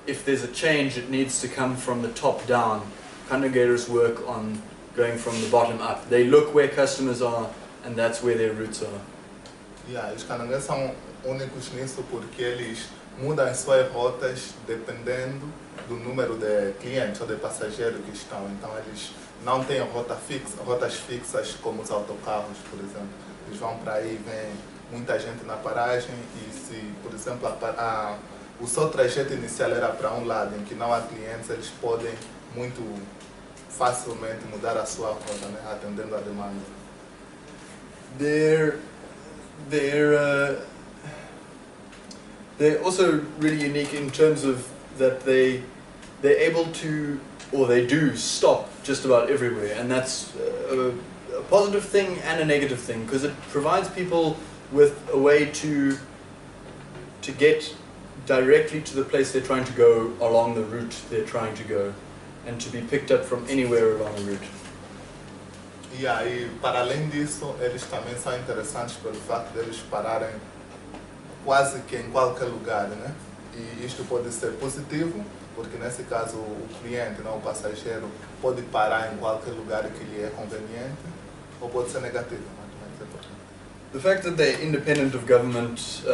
if there's a change it needs to come from the top down. Caminhongueiros work on going from the bottom up. They look where customers are and that's where their routes are. Os caminhongueiros são únicos nisso porque eles mudam as suas rotas dependendo do número de clientes ou de passageiros que estão. Então eles não têm rotas fixas como os autocarros, por exemplo. Eles vão para aí, vem muita gente na paragem e se, por exemplo, o seu trajeto inicial era para um lado em que não há clientes, eles podem muito facilmente mudar a sua rota, né, atendendo a demanda. They're also really unique in terms of that they're able to, or they do stop just about everywhere, and that's a positive thing and a negative thing, because it provides people with a way to get directly to the place they're trying to go along the route they're trying to go, and to be picked up from anywhere along the route. E aí, para além disso, eles também são interessantes pelo fato de eles pararem quase que em qualquer lugar, né? E isto pode ser positivo, porque nesse caso o cliente, não o passageiro, pode parar em qualquer lugar que lhe é conveniente, ou pode ser negativo. The fact that they're independent of government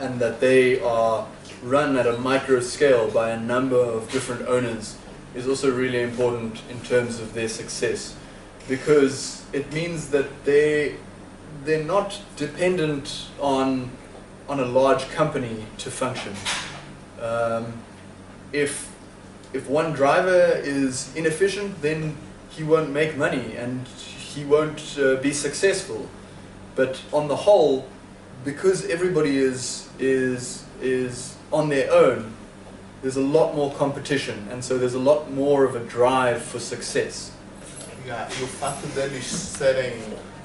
and that they are run at a micro scale by a number of different owners is also really important in terms of their success, because it means that they're not dependent on a large company to function. If one driver is inefficient, then he won't make money and he won't be successful. But on the whole, because everybody is on their own, there's a lot more competition, and so there's a lot more of a drive for success. E o fato deles serem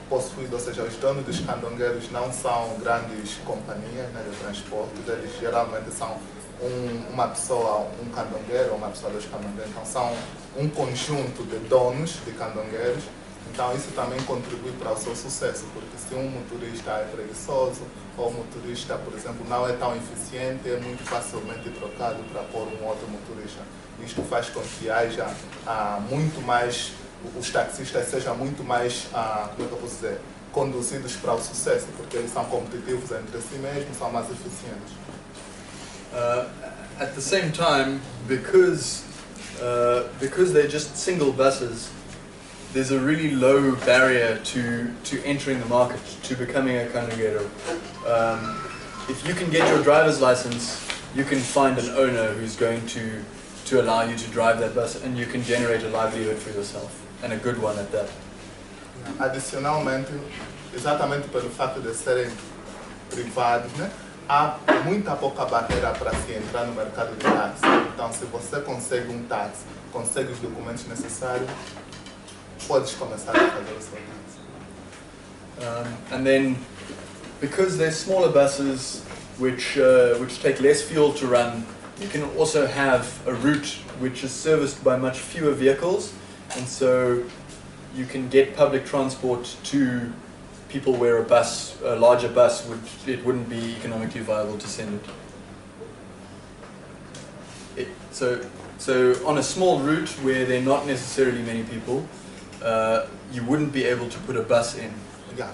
possuído, ou seja, os donos dos candongueiros não são grandes companhias, né, de transporte, eles geralmente são uma pessoa, um candongueiro, ou uma pessoa dos candongueiros, então são um conjunto de donos de candongueiros. Então isso também contribui para o seu sucesso, porque se um motorista é preguiçoso, ou o motorista, por exemplo, não é tão eficiente, é muito facilmente trocado para pôr um outro motorista. Isto faz com que haja muito mais, os taxistas sejam muito mais, como é que eu posso dizer, conduzidos para o sucesso, porque eles são competitivos entre si mesmos, são mais eficientes. At the same time, because they're just single buses, there's a really low barrier to entering the market, to becoming a candongueiro. If you can get your driver's license, you can find an owner who's going to allow you to drive that bus, and you can generate a livelihood for yourself, and a good one at that. Adicionalmente, exatamente pelo fato de serem privados, né, há muita pouca barreira para se entrar no mercado de táxi. Então, se você consegue um táxi, consegue os documentos necessários, podes começar a fazer o seu táxi. And then, because they're smaller buses which take less fuel to run, you can also have a route which is serviced by much fewer vehicles, and so you can get public transport to people where a larger bus it wouldn't be economically viable to send it. So on a small route where there are not necessarily many people, you wouldn't be able to put a bus in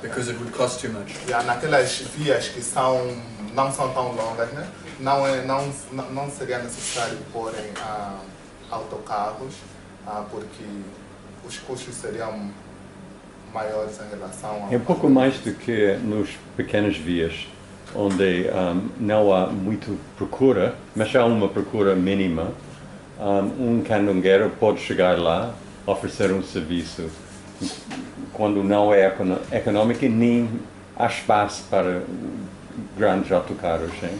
because it would cost too much. Naquelas vias que não são tão longas, né? Não seria necessário porem autocarros, porque os custos seriam maiores em relação a... É um pouco mais do que nos pequenas vias, onde não há muito procura, mas há uma procura mínima. Um candongueiro pode chegar lá, oferecer um serviço quando não é econômico e nem há espaço para grandes autocarros. Hein?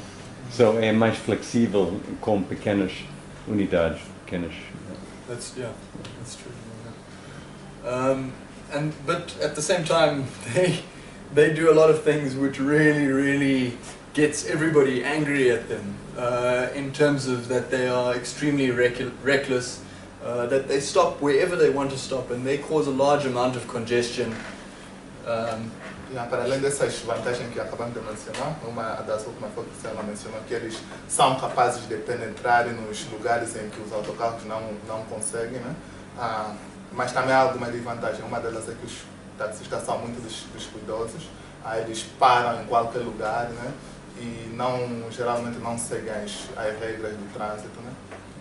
So, é mais flexível com pequenas unidades. That's true. But at the same time, they do a lot of things which really gets everybody angry at them, in terms of that they are extremely reckless, that they stop wherever they want to stop, and they cause a large amount of congestion. Para além dessas vantagens que acabamos de mencionar, uma das últimas coisas que ela mencionou, que eles são capazes de penetrar nos lugares em que os autocarros não conseguem, né? Mas também há alguma desvantagem. Uma delas é que os taxistas são muito descuidosos, eles param em qualquer lugar, né? E geralmente não seguem as regras do trânsito, né?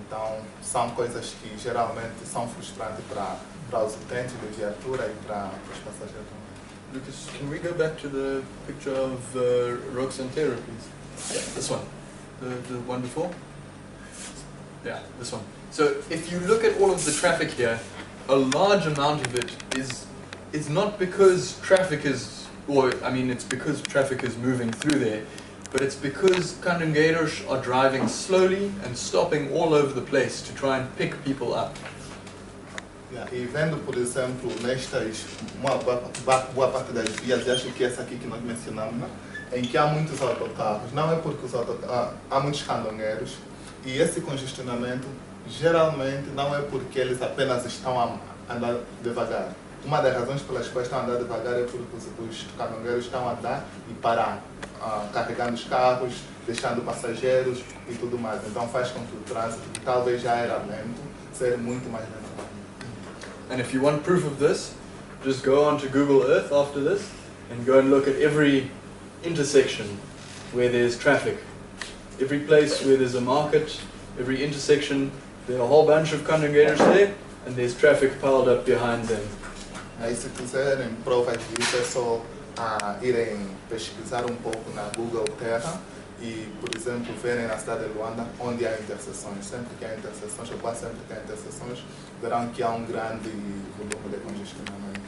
Então são coisas que geralmente são frustrantes para os utentes de viatura e para os passageiros também. Lucas, can we go back to the picture of Roxanteiro, please? Yeah, this one. The one before? Yeah, this one. So if you look at all of the traffic here, a large amount of it is not because traffic is, it's because traffic is moving through there, but it's because candongueiros are driving slowly and stopping all over the place to try and pick people up. E vendo, por exemplo, uma boa parte das vias, acho que essa aqui que nós mencionamos, né? Em que há muitos autocarros, não é porque há muitos candongueiros, e esse congestionamento geralmente não é porque eles apenas estão a andar devagar. Uma das razões pelas quais estão a andar devagar é porque os candongueiros estão a andar e parar, carregando os carros, deixando passageiros e tudo mais. Então faz com que o trânsito, que talvez já era lento, seja muito mais lento. And if you want proof of this, just go onto Google Earth after this and go and look at every intersection where there's traffic. Every place where there's a market, every intersection, there are a whole bunch of candongueiros there and there's traffic piled up behind them. Aí se quiserem provas disso, é só irem pesquisar um pouco na Google Terra e, por exemplo, verem na cidade de Luanda onde há interseções. Sempre que há interseções, ou quase sempre que há interseções, verão que há um grande volume de congestionamento.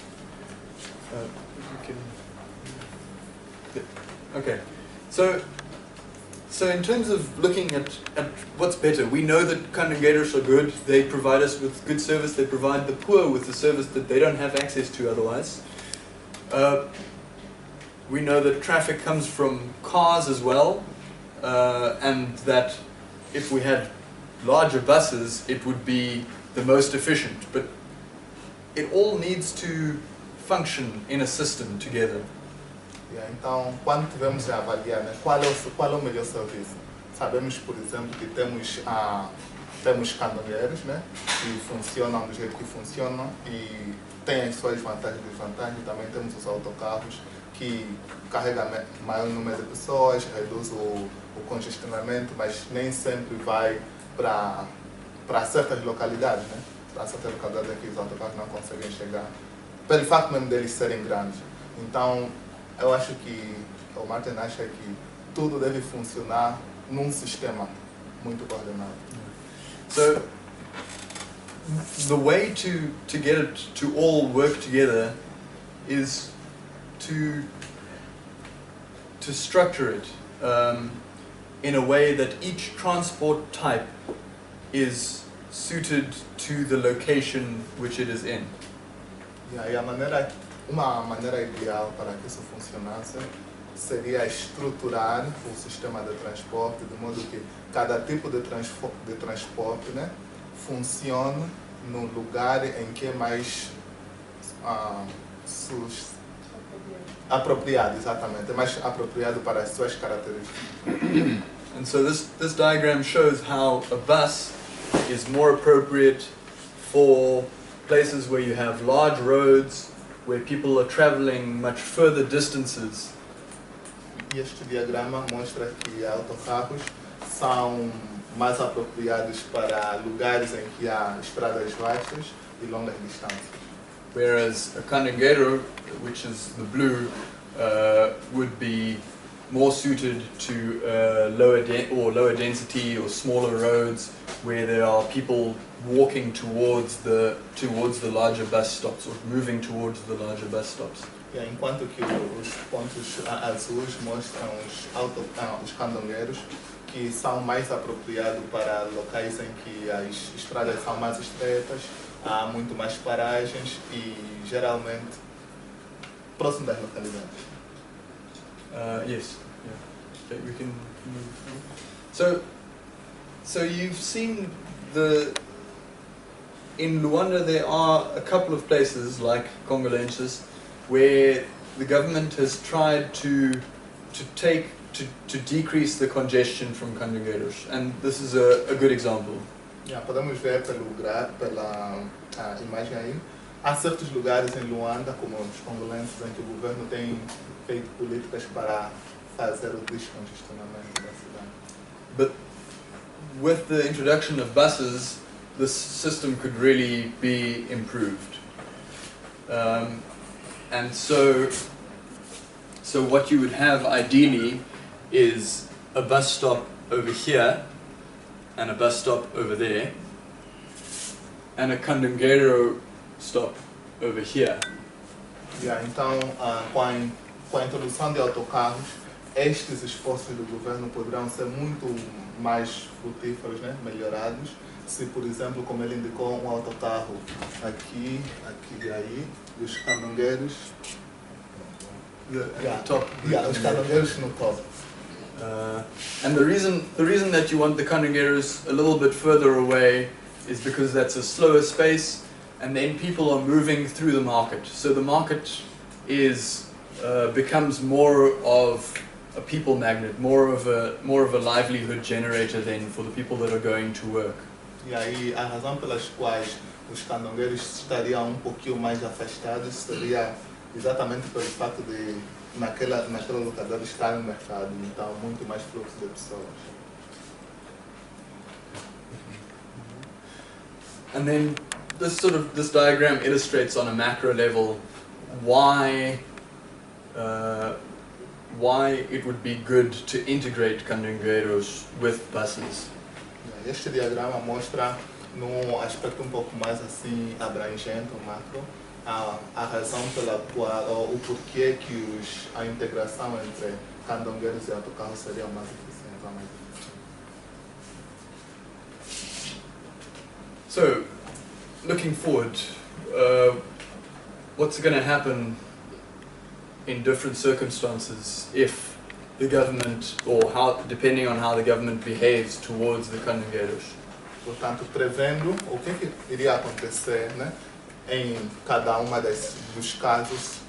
Okay, so in terms of looking at what's better, we know that candongueiros are good. They provide us with good service. They provide the poor with the service that they don't have access to otherwise. We know that traffic comes from cars as well, and that if we had larger buses, it would be the most efficient. But it all needs to function in a system together. Yeah, então, quando tivemos a avaliar, né, qual é o melhor serviço? Sabemos, por exemplo, que temos caminhoneiros, né, que funcionam do jeito que funcionam e têm as suas vantagens e desvantagens. Também temos os autocarros que carregam maior número de pessoas, reduz o congestionamento, mas nem sempre vai para certas localidades, né? Para certas localidades em que os autocarros não conseguem chegar, pelo facto mesmo deles serem grandes. Então, eu acho que, o Martin acha que tudo deve funcionar num sistema muito coordenado. So, the way to get it to all work together is to structure it in a way that each transport type is suited to the location which it is in. E uma maneira ideal para que isso funcionasse seria estruturar o sistema de transporte de modo que cada tipo de transporte, né, funcione no lugar em que é mais apropriado, exatamente, mais apropriado para as suas características. And so this diagram shows how a bus is more appropriate for places where you have large roads, where people are traveling much further distances. E este diagrama mostra que autocarros são mais apropriados para lugares em que há estradas vastas e longas distâncias. Whereas a candeeiro, which is the blue, would be more suited to lower density or smaller roads where there are people walking towards the larger bus stops or moving towards the larger bus stops. Enquanto que os pontos azuis mostram os candeeiros, que são mais apropriados para locais em que as estradas são mais estreitas, há muito mais paragens e geralmente próximo das localidades. Yes. Yeah. Okay, we can move. So you've seen in Luanda there are a couple of places like Congolenses where the government has tried to decrease the congestion from candeeiros, and this is a good example. Podemos ver pela imagem aí. Há certos lugares em Luanda, como os congolenses, em que o governo tem feito políticas para fazer o descongestionamento da cidade. But with the introduction of buses, this system could really be improved. And so what you would have ideally is a bus stop over here and a bus stop over there and a candeeiro stop over here. Então, com a introdução de autocarros, estes esforços do governo poderão ser muito mais frutíferos, né, melhorados, se, por exemplo, como ele indicou, um autocarro aqui e aí, e os candeeiros os candeeiros no top. And the reason that you want the candeeiros a little bit further away is because that's a slower space, and then people are moving through the market. So the market becomes more of a people magnet, more of a livelihood generator then for the people that are going to work. E aí a razão pelas quais os candeeiros estariam um pouquinho mais afastados seria exatamente pelo fato de naquela localidade estar no mercado, então muito mais fluxo de pessoas. And then this diagram illustrates on a macro level why it would be good to integrate candeeiros with buses. Este diagrama mostra num aspecto um pouco mais assim abrangente, macro, a razão pela qual o porquê que a integração entre candeeiros e autocarros seria mais eficiente. So, looking forward, what's going to happen in different circumstances if the government, or how, depending on how the government behaves towards the canongueiros. Portanto, prevendo o que iria acontecer, né, em cada uma dos casos.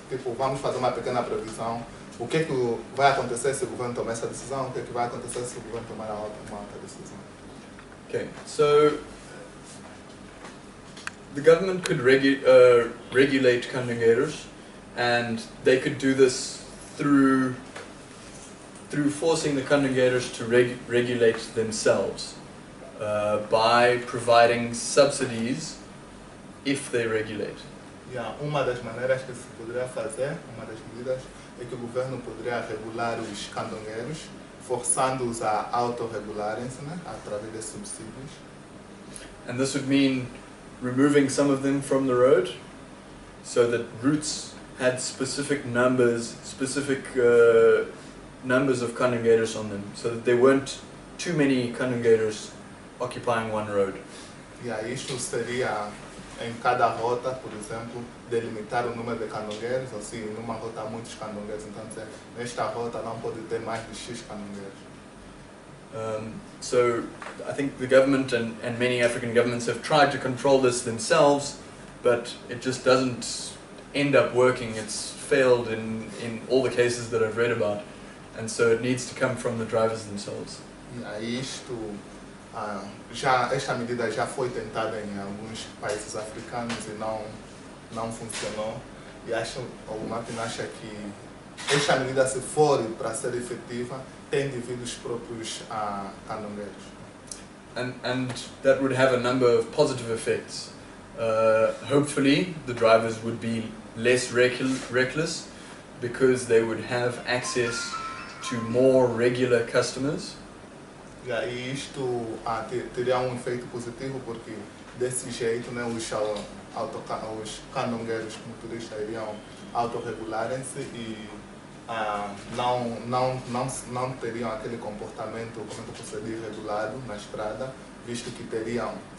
Tipo, vamos fazer uma pequena previsão. O que vai acontecer se o governo tomar essa decisão? O que vai acontecer se o governo tomar uma outra decisão? Okay, so the government could regulate canongueiros, and they could do this through forcing the canongueiros to regulate themselves by providing subsidies if they regulate. Yeah, uma das maneiras que se poderia fazer, uma das medidas, é que o governo poderia regular os canongueiros, forçando-os a autorregularem-se, né, através de subsídios. And this would mean removing some of them from the road, so that routes had specific numbers of canongueiros on them, so that there weren't too many canongueiros occupying one road. E aí isto seria, em cada rota, por exemplo, delimitar o número de canongueiros, ou se numa rota há muitos canongueiros, então dizer, nesta rota não pode ter mais de X canongueiros. So I think the government and many African governments have tried to control this themselves, but it just doesn't end up working. It's failed in all the cases that I've read about, and so it needs to come from the drivers themselves. E aí isto, esta medida já foi tentada em alguns países africanos e não funcionou. E o Martin acha que esta medida, se for para ser efetiva, tem devido os próprios canongueiros. And that would have a number of positive effects. Hopefully the drivers would be less reckless because they would have access to more regular customers. E aí isto teria efeito positivo, porque desse jeito, né, os canongueiros motoristas iriam autorregularem-se e não teriam aquele comportamento, como é que eu posso dizer, irregulado na estrada, visto que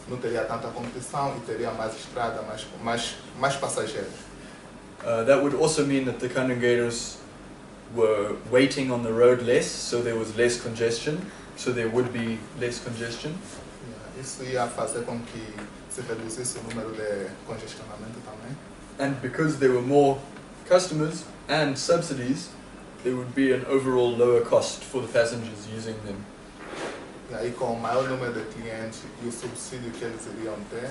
não teria tanta competição e teria mais estrada, mais passageiros. That would also mean that the canongueiros were waiting on the road less, so there was less congestion, so there would be less congestion. Isso ia fazer com que se reduzisse o número de congestionamento também. And because there were more customers and subsidies, there would be an overall lower cost for the passengers using them. E aí, com o maior número de clientes e o subsídio que eles iriam ter,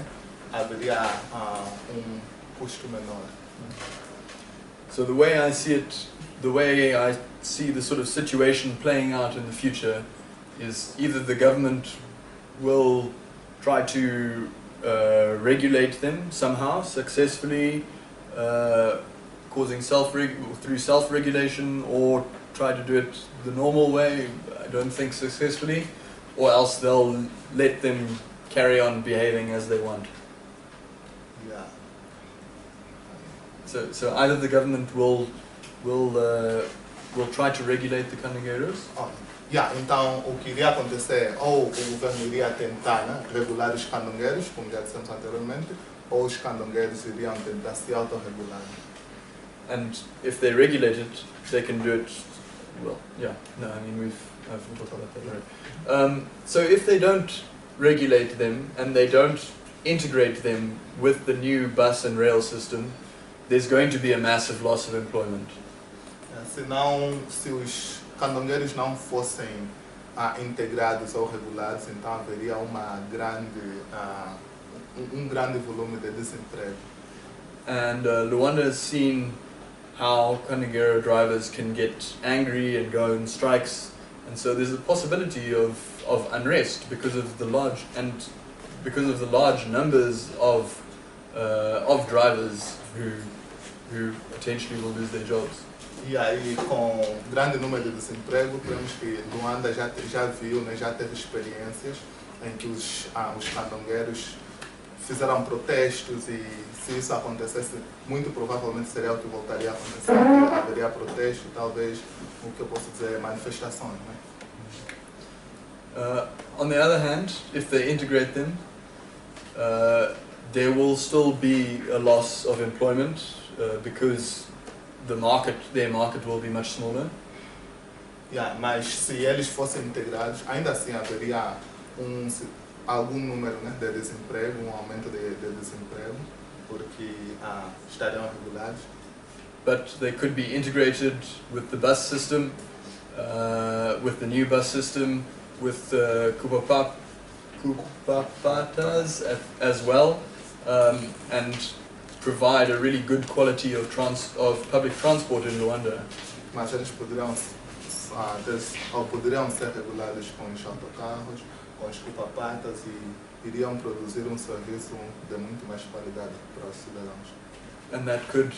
haveria custo menor. So the way I see it, the way I see the sort of situation playing out in the future is either the government will try to regulate them somehow successfully, causing through self-regulation, or try to do it the normal way, I don't think successfully, or else they'll let them carry on behaving as they want. Yeah. So either the government will try to regulate the canongueiros. Então, o que iria acontecer, ou o governo iria tentar, né, regular os canongueiros, como já dissemos anteriormente, ou os canongueiros iriam tentar se autorregular. And if they regulate it, they can do it, well, yeah, no, I mean, I've talked about that already. So if they don't regulate them, and they don't integrate them with the new bus and rail system, there's going to be a massive loss of employment. Se os canongueiros não fossem integrados ou regulados, então haveria grande volume de desemprego. And Luanda has seen how canongueiro drivers can get angry and go on strikes, and so there's a possibility of unrest because of the large numbers of drivers who potentially will lose their jobs. E aí, com grande número de desemprego, temos que Luanda já viu, né, já teve experiências em que os canongueiros fizeram protestos, e se isso acontecesse, muito provavelmente seria o que voltaria a acontecer. Haveria protesto, talvez, o que eu posso dizer, manifestações, né? On the other hand, if they integrate them, there will still be a loss of employment because their market will be much smaller. Yeah, mas se eles fossem integrados, ainda assim haveria algum número, né, de desemprego, aumento de desemprego, porque estariam regulados. But they could be integrated with the bus system, with the new bus system, with kupapatas as well, and provide a really good quality of public transport in Luanda. Mas eles poderiam ser regulados com os autocarros, com os kupapatas e iriam produzir serviço de muito mais qualidade para os cidadãos. And that could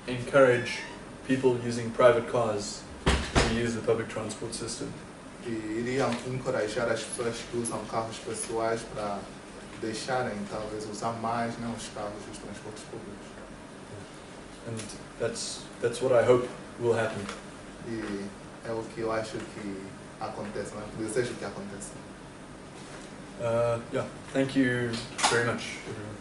encourage people using private cars to use the public transport system. E iriam encorajar as pessoas que usam carros pessoais para deixarem, talvez, usar mais, né, os carros dos transportes públicos. And that's what I hope will happen. E é o que eu acho que acontece, né? Desejo que aconteça. Yeah, thank you very much, everyone.